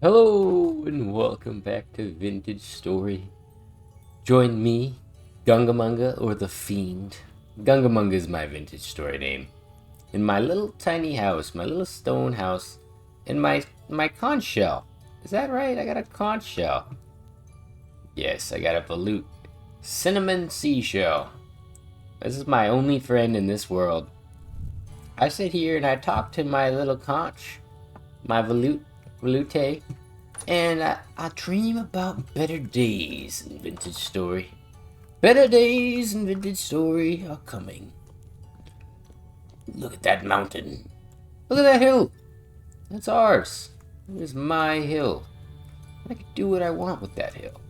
Hello and welcome back to Vintage Story. Join me, Gungamunga or the Fiend. Gungamunga is my vintage story name. In my little tiny house, my little stone house, in my conch shell. Is that right? I got a conch shell. Yes, I got a volute. Cinnamon seashell. This is my only friend in this world. I sit here and I talk to my little conch, my volute, and I dream about better days in Vintage Story. Better days in Vintage Story are coming. Look at that mountain. Look at that hill. That's ours. It is my hill. I can do what I want with that hill.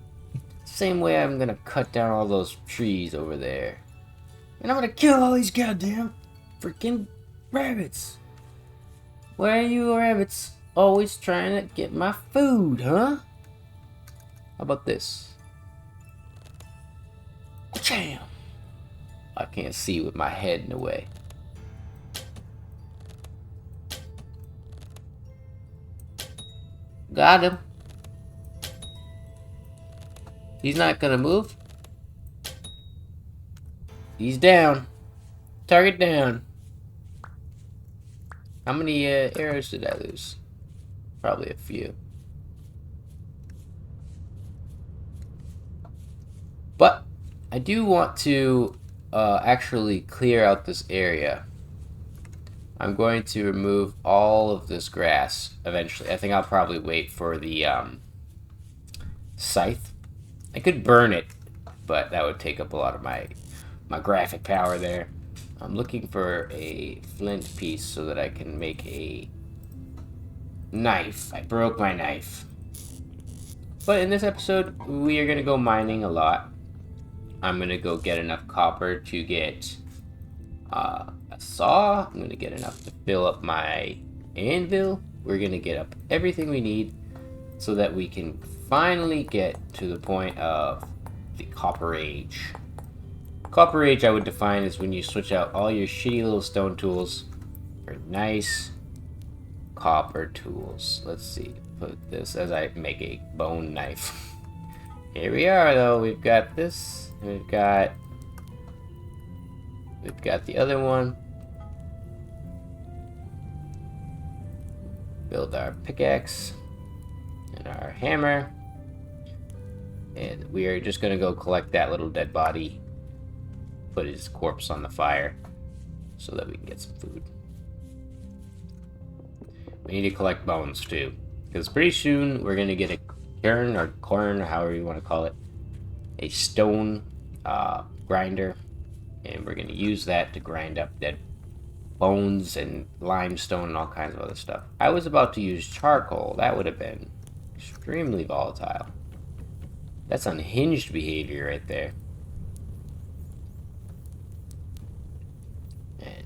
Same way I'm gonna cut down all those trees over there. And I'm gonna kill all these goddamn freaking rabbits. Why are you rabbits always trying to get my food, huh? How about this? Jam! I can't see with my head in the way. Got him. He's not gonna move. He's down. Target down. How many arrows did I lose? Probably a few. But I do want to actually clear out this area. I'm going to remove all of this grass eventually. I think I'll probably wait for the scythe. I could burn it, but that would take up a lot of my graphic power there. I'm looking for a flint piece so that I can make a knife. I broke my knife. But in this episode, we are going to go mining a lot. I'm going to go get enough copper to get a saw. I'm going to get enough to fill up my anvil. We're going to get up everything we need so that we can finally get to the point of the Copper Age. Copper Age I would define as when you switch out all your shitty little stone tools for nice copper tools. Let's see, put this as I make a bone knife. Here we are though, we've got this, we've got the other one. Build our pickaxe and our hammer. And we are just gonna go collect that little dead body. Put his corpse on the fire so that we can get some food. We need to collect bones too, because pretty soon we're gonna get a cairn or corn, or however you want to call it, a stone grinder, and we're gonna use that to grind up dead bones and limestone and all kinds of other stuff. I was about to use charcoal. That would have been extremely volatile. That's unhinged behavior right there.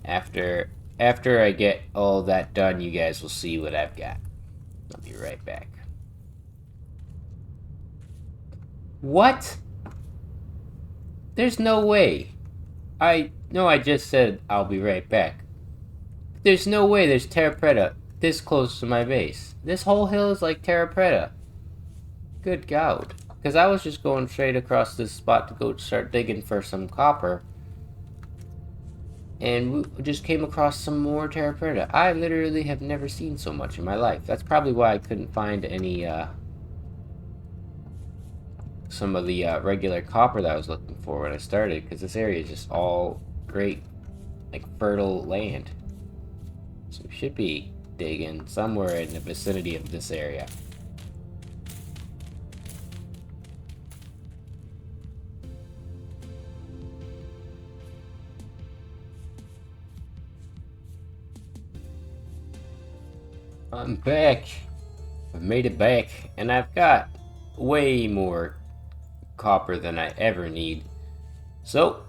After I get all that done, you guys will see what I've got. I'll be right back. What? There's no way. I just said I'll be right back. There's no way there's Terra Preta this close to my base. This whole hill is like Terra Preta. Good God. Because I was just going straight across this spot to go start digging for some copper. And we just came across some more Terra Preta. I literally have never seen so much in my life. That's probably why I couldn't find any, some of the regular copper that I was looking for when I started, because this area is just all great, like, fertile land. So we should be digging somewhere in the vicinity of this area. I'm back. I've made it back, and I've got way more copper than I ever need. So,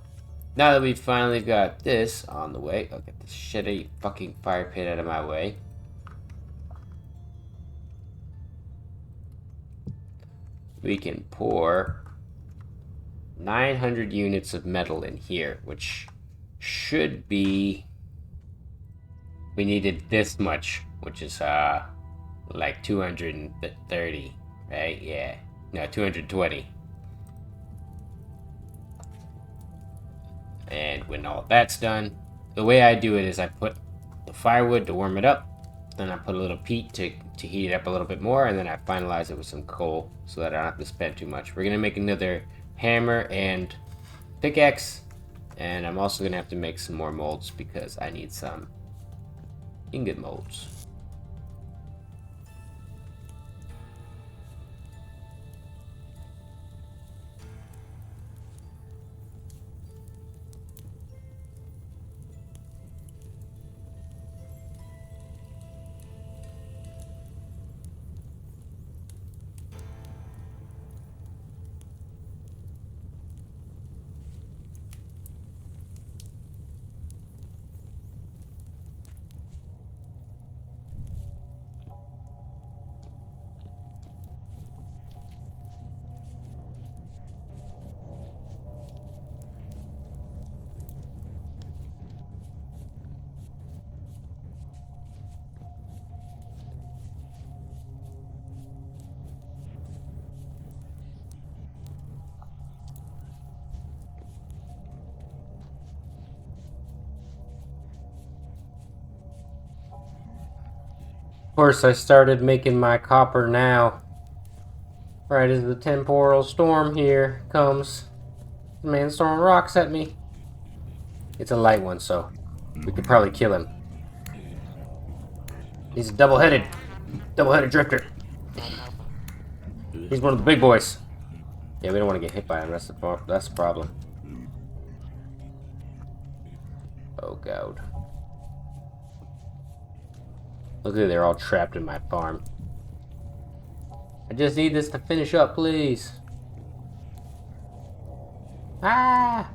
now that we've finally got this on the way, I'll get this shitty fucking fire pit out of my way. We can pour 900 units of metal in here, which should be we needed this much, which is like 230, right? Yeah, no, 220. And when all that's done, the way I do it is I put the firewood to warm it up, then I put a little peat to heat it up a little bit more, and then I finalize it with some coal so that I don't have to spend too much. We're gonna make another hammer and pickaxe, and I'm also gonna have to make some more molds because I need some ingot molds. Of course, I started making my copper now. Right as the temporal storm here comes. The man's throwing rocks at me. It's a light one, so we could probably kill him. He's a double-headed drifter. He's one of the big boys. Yeah, we don't want to get hit by him. That's the problem. Oh, God. Look at, they're all trapped in my farm. I just need this to finish up, please. Ah!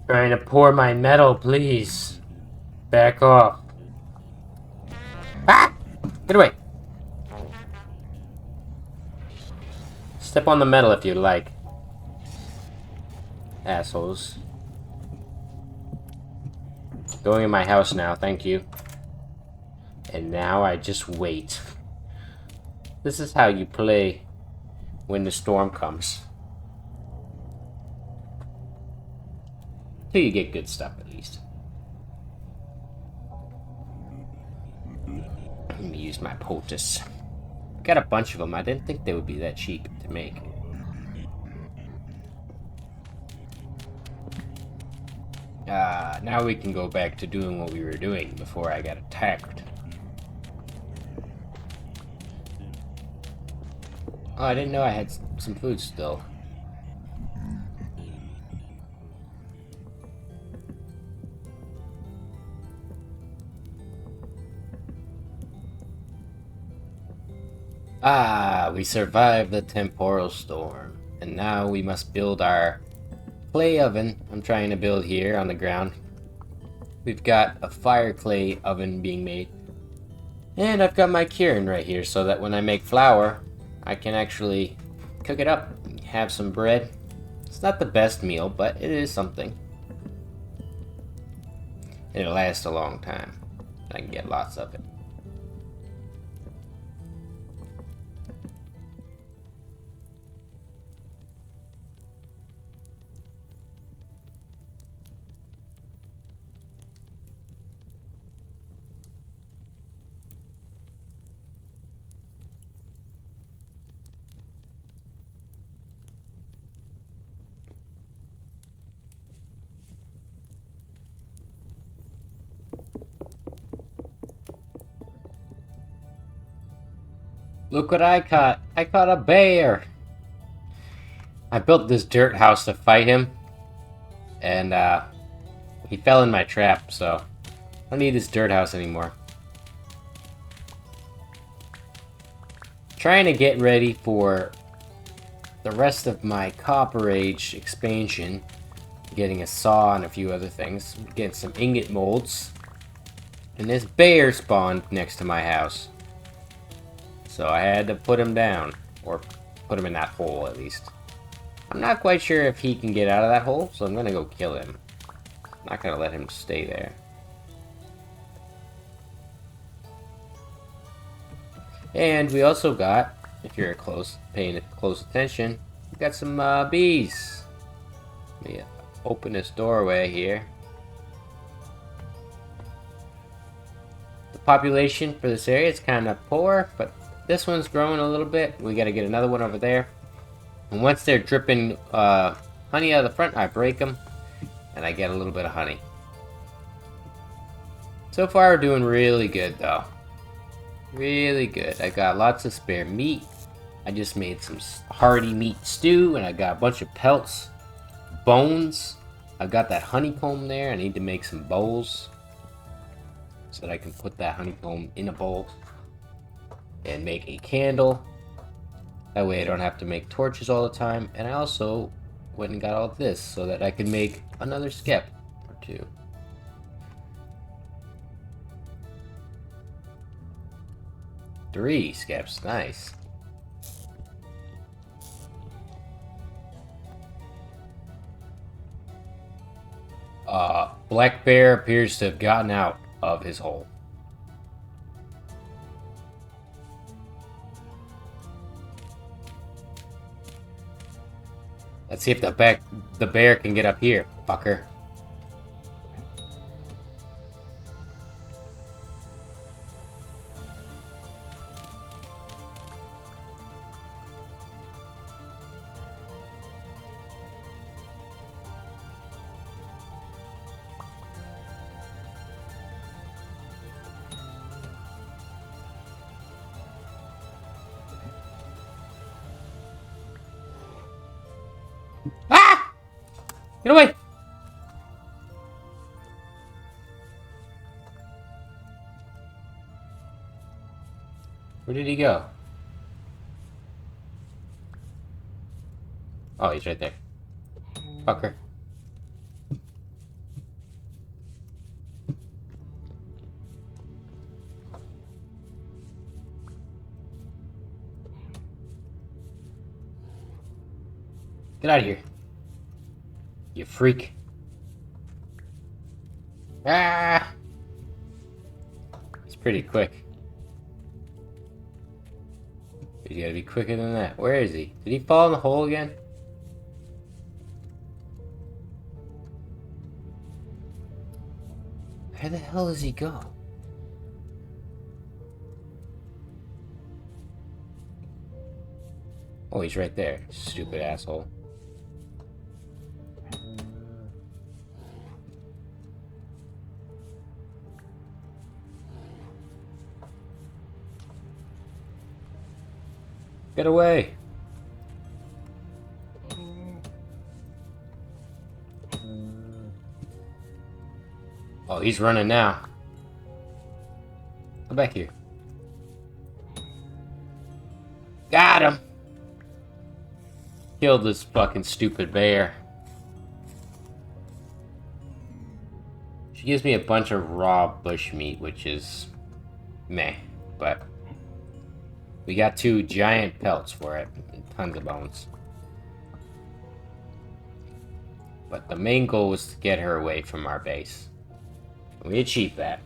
Trying to pour my metal, please. Back off. Ah! Get away. Step on the metal if you like. Assholes. Going in my house now, thank you. And now I just wait. This is how you play when the storm comes. Till you get good stuff, at least. Let me use my poultice. Got a bunch of them. I didn't think they would be that cheap to make. Now we can go back to doing what we were doing before I got attacked. Oh, I didn't know I had some food still. We survived the temporal storm. And now we must build our clay oven I'm trying to build here on the ground. We've got a fire clay oven being made. And I've got my kiln right here so that when I make flour, I can actually cook it up, have some bread. It's not the best meal, but it is something. And it'll last a long time. I can get lots of it. Look what I caught. I caught a bear. I built this dirt house to fight him, and he fell in my trap, so I don't need this dirt house anymore. Trying to get ready for the rest of my Copper Age expansion. Getting a saw and a few other things. Getting some ingot molds. And this bear spawned next to my house. So I had to put him down. Or put him in that hole, at least. I'm not quite sure if he can get out of that hole, so I'm gonna go kill him. I'm not gonna let him stay there. And we also got, if you're paying close attention, we got some bees. Let me open this doorway here. The population for this area is kind of poor, but this one's growing a little bit. We got to get another one over there. And once they're dripping honey out of the front, I break them, and I get a little bit of honey. So far, we're doing really good, though. Really good. I got lots of spare meat. I just made some hearty meat stew, and I got a bunch of pelts, bones. I've got that honeycomb there. I need to make some bowls so that I can put that honeycomb in a bowl and make a candle. That way I don't have to make torches all the time. And I also went and got all this so that I can make another skep or two. Three skeps, nice. Black Bear appears to have gotten out of his hole. Let's see if the bear can get up here, fucker. Ah! Get away! Where did he go? Oh, he's right there. Fucker. Get out of here. You freak. Ah! It's pretty quick. He's gotta be quicker than that. Where is he? Did he fall in the hole again? Where the hell does he go? Oh, he's right there. Stupid asshole. Get away! Oh, he's running now. Come back here. Got him! Killed this fucking stupid bear. She gives me a bunch of raw bush meat, which is meh, but we got 2 giant pelts for it and tons of bones. But the main goal was to get her away from our base. We achieved that.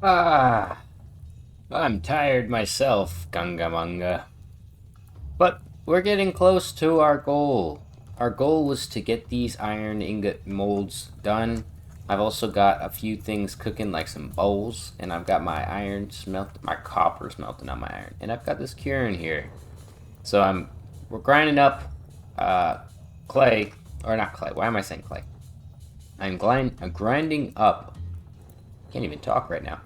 I'm tired myself, Gungamunga. But we're getting close to our goal. Our goal was to get these iron ingot molds done. I've also got a few things cooking, like some bowls, and I've got my iron my copper smelting on my iron, and I've got this curing here. So we're grinding up clay, or not clay. Why am I saying clay? I'm grinding up Can't even talk right now.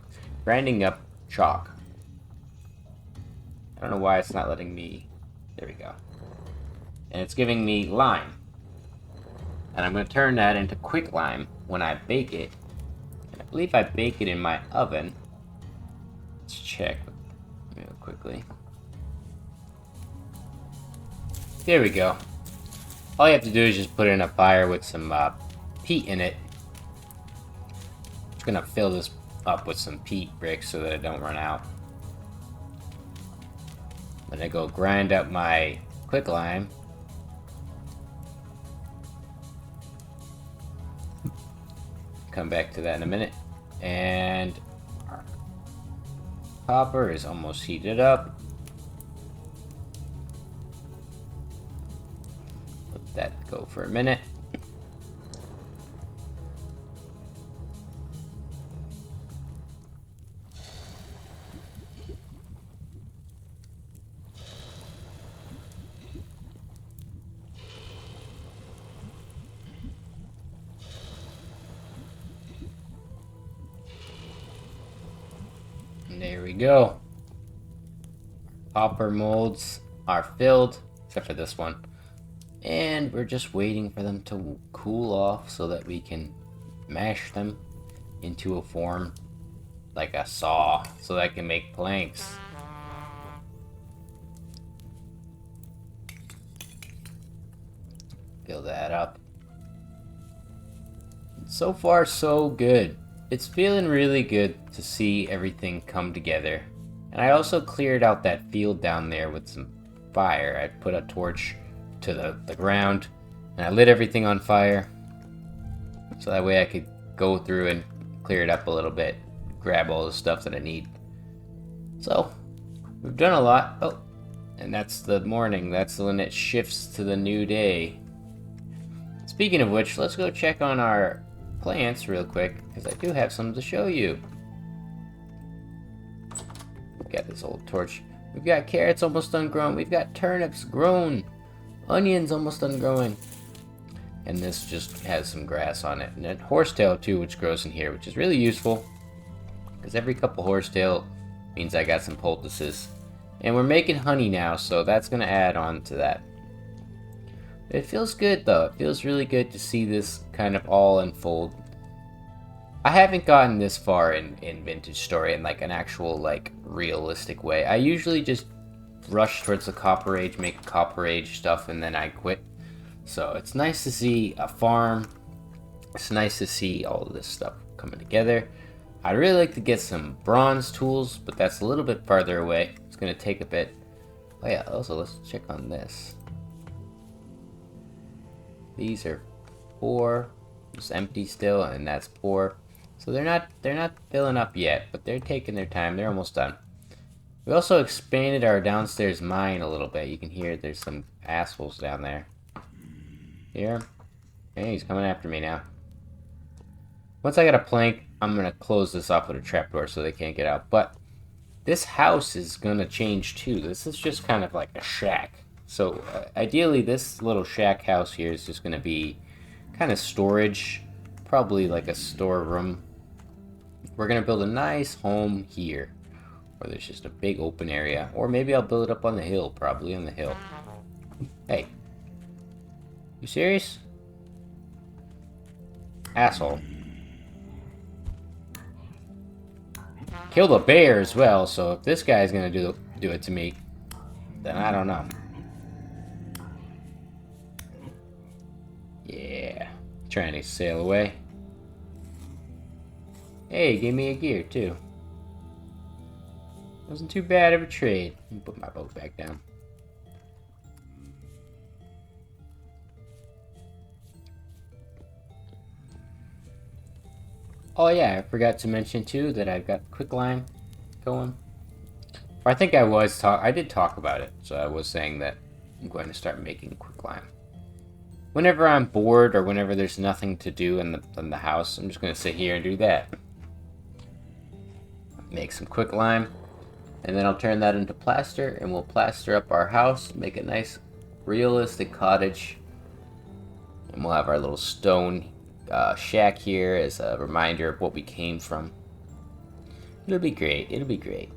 Grinding up chalk. I don't know why it's not letting me... There we go. And it's giving me lime. And I'm going to turn that into quicklime when I bake it. And I believe I bake it in my oven. Let's check real quickly. There we go. All you have to do is just put it in a fire with some peat in it. Just going to fill this up with some peat bricks so that it don't run out. I'm going to go grind up my quicklime. Come back to that in a minute. And our copper is almost heated up. Let that go for a minute. There we go. Copper molds are filled, except for this one. And we're just waiting for them to cool off so that we can mash them into a form like a saw so that I can make planks. Fill that up. So far, so good. It's feeling really good to see everything come together. And I also cleared out that field down there with some fire. I put a torch to the ground and I lit everything on fire. So that way I could go through and clear it up a little bit. Grab all the stuff that I need. So, we've done a lot. Oh, and that's the morning. That's when it shifts to the new day. Speaking of which, let's go check on our plants real quick, because I do have some to show you. We've got this old torch. We've got carrots almost done growing. We've got turnips grown. Onions almost done growing. And this just has some grass on it. And then horsetail too, which grows in here, which is really useful. Because every couple horsetail means I got some poultices. And we're making honey now, so that's going to add on to that. It feels good though. It feels really good to see this kind of all unfold. I haven't gotten this far in Vintage Story in like an actual like realistic way. I usually just rush towards the Copper Age, make Copper Age stuff, and then I quit. So it's nice to see a farm. It's nice to see all of this stuff coming together. I'd really like to get some bronze tools, but that's a little bit farther away. It's going to take a bit. Oh yeah, also let's check on this. These are 4, just empty still, and that's 4. So they're not filling up yet, but they're taking their time. They're almost done. We also expanded our downstairs mine a little bit. You can hear there's some assholes down there. Here. Hey, he's coming after me now. Once I got a plank, I'm gonna close this off with a trapdoor so they can't get out. But this house is gonna change too. This is just kind of like a shack. So ideally this little shack house here is just going to be kind of storage, probably like a storeroom. We're going to build a nice home here where there's just a big open area, or maybe I'll build it up on the hill, probably on the hill. Hey, you serious? Asshole. Kill the bear as well, so if this guy's going to do it to me, then I don't know. Yeah, trying to sail away. Hey, gave me a gear too. Wasn't too bad of a trade. Let me put my boat back down. Oh yeah, I forgot to mention too that I've got quicklime going. Or I think I did talk about it, so I was saying that I'm going to start making quicklime. Whenever I'm bored or whenever there's nothing to do in the house, I'm just going to sit here and do that. Make some quicklime, and then I'll turn that into plaster, and we'll plaster up our house, make a nice realistic cottage. And we'll have our little stone shack here as a reminder of what we came from. It'll be great. It'll be great.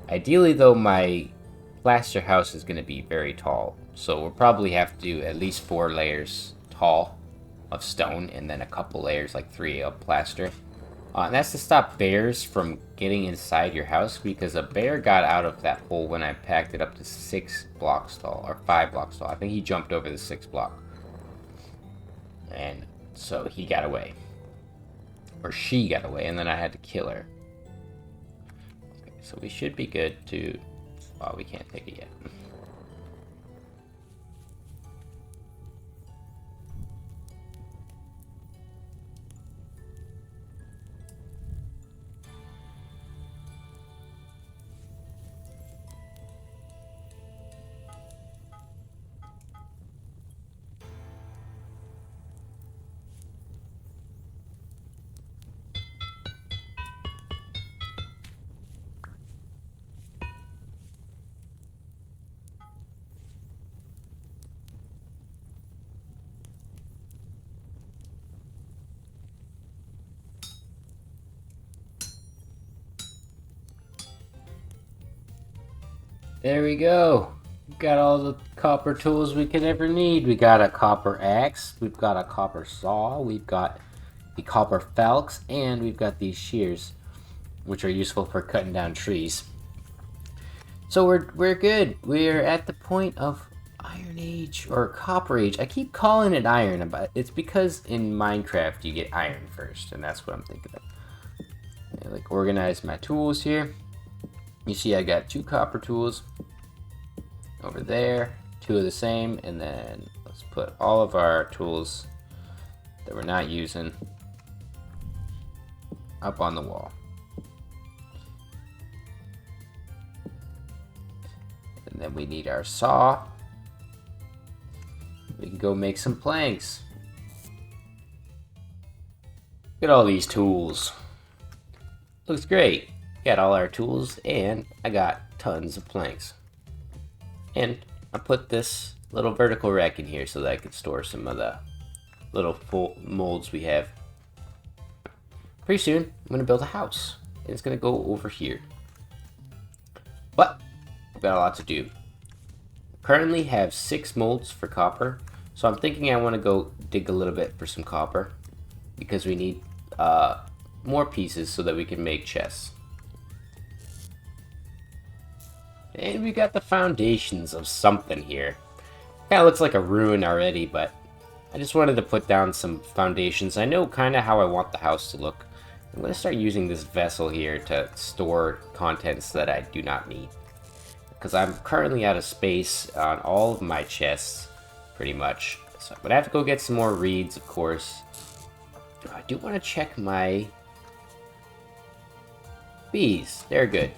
Ideally, though, my plaster house is going to be very tall. So we'll probably have to do at least 4 layers tall of stone and then a couple layers, like 3 of plaster. And that's to stop bears from getting inside your house, because a bear got out of that hole when I packed it up to 6 blocks tall, or 5 blocks tall. I think he jumped over the 6th block. And so he got away. Or she got away, and then I had to kill her. Okay, so we should be good to... Oh, we can't take it yet. There we go. We've got all the copper tools we could ever need. We got a copper axe, we've got a copper saw, we've got the copper falx, and we've got these shears, which are useful for cutting down trees. So we're good. We're at the point of Iron Age, or Copper Age. I keep calling it Iron, but it's because in Minecraft you get iron first, and that's what I'm thinking of. I like organize my tools here. You see I got 2 copper tools over there, 2 of the same, and then let's put all of our tools that we're not using up on the wall. And then we need our saw. We can go make some planks. Look at all these tools. Looks great. Got all our tools, and I got tons of planks. And I put this little vertical rack in here so that I could store some of the little full molds we have. Pretty soon, I'm going to build a house, and it's going to go over here. But I've got a lot to do. Currently have 6 molds for copper, so I'm thinking I want to go dig a little bit for some copper, because we need more pieces so that we can make chests. And we got the foundations of something here. Kind of looks like a ruin already, but I just wanted to put down some foundations. I know kind of how I want the house to look. I'm going to start using this vessel here to store contents that I do not need, because I'm currently out of space on all of my chests, pretty much. So I'm going to have to go get some more reeds, of course. I do want to check my bees. They're good.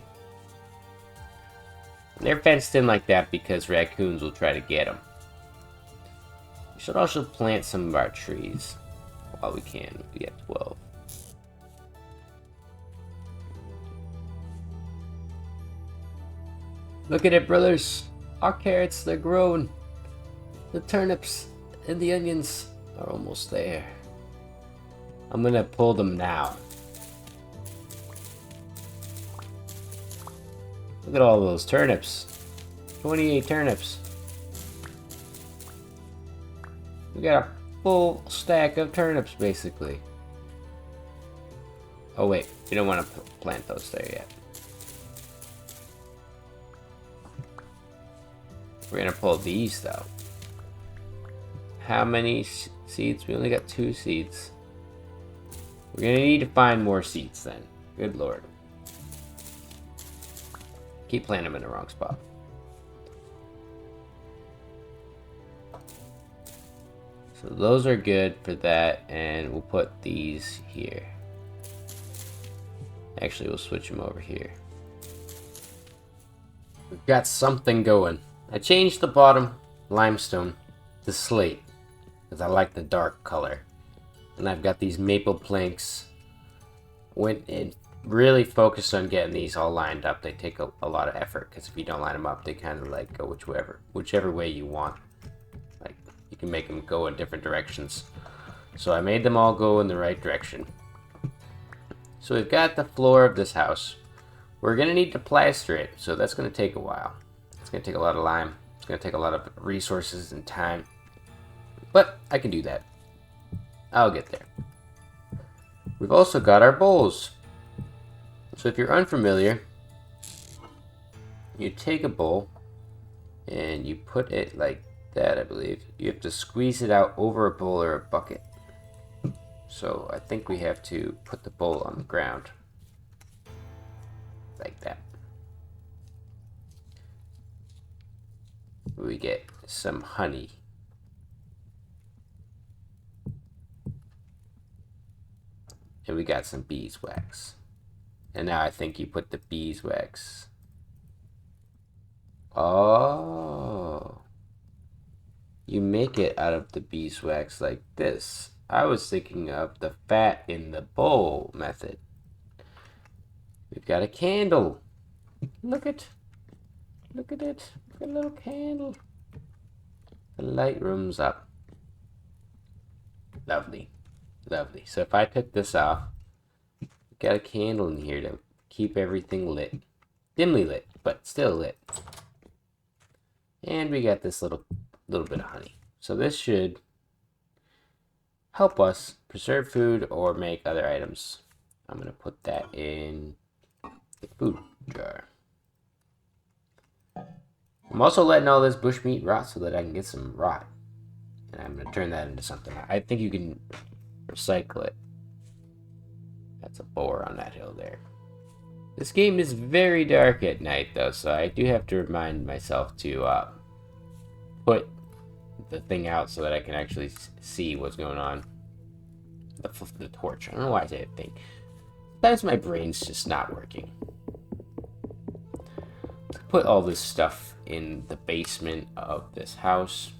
They're fenced in like that because raccoons will try to get them. We should also plant some of our trees while we can. We have 12. Look at it, brothers. Our carrots, they're grown. The turnips and the onions are almost there. I'm gonna pull them now. Look at all those turnips. 28 turnips. We got a full stack of turnips, basically. Oh wait, we don't want to plant those there yet. We're gonna pull these though. How many seeds? We only got 2 seeds. We're gonna need to find more seeds then. Good lord. Keep planting them in the wrong spot. So those are good for that, and we'll put these here. Actually, we'll switch them over here. We've got something going. I changed the bottom limestone to slate because I like the dark color. And I've got these maple planks. Went and really focused on getting these all lined up. They take a lot of effort, because if you don't line them up, they kind of like go whichever way you want. Like, you can make them go in different directions. So I made them all go in the right direction. So we've got the floor of this house. We're going to need to plaster it, so that's going to take a while. It's going to take a lot of lime. It's going to take a lot of resources and time. But I can do that. I'll get there. We've also got our bowls. So if you're unfamiliar, you take a bowl and you put it like that, I believe. You have to squeeze it out over a bowl or a bucket. So I think we have to put the bowl on the ground. Like that. We get some honey. And we got some beeswax. And now I think you put the beeswax. Oh. You make it out of the beeswax like this. I was thinking of the fat in the bowl method. We've got a candle. Look at it. Look at a little candle. The light room's up. Lovely. Lovely. So if I took this off, we've got a candle in here to keep everything lit. Dimly lit, but still lit. And we got this little bit of honey. So this should help us preserve food or make other items. I'm going to put that in the food jar. I'm also letting all this bushmeat rot so that I can get some rot. And I'm going to turn that into something. I think you can recycle it. That's a boar on that hill there. This game is very dark at night though, so I do have to remind myself to put the thing out so that I can actually see what's going on. The torch. I don't know why I say a thing. Sometimes my brain's just not working. Put all this stuff in the basement of this house.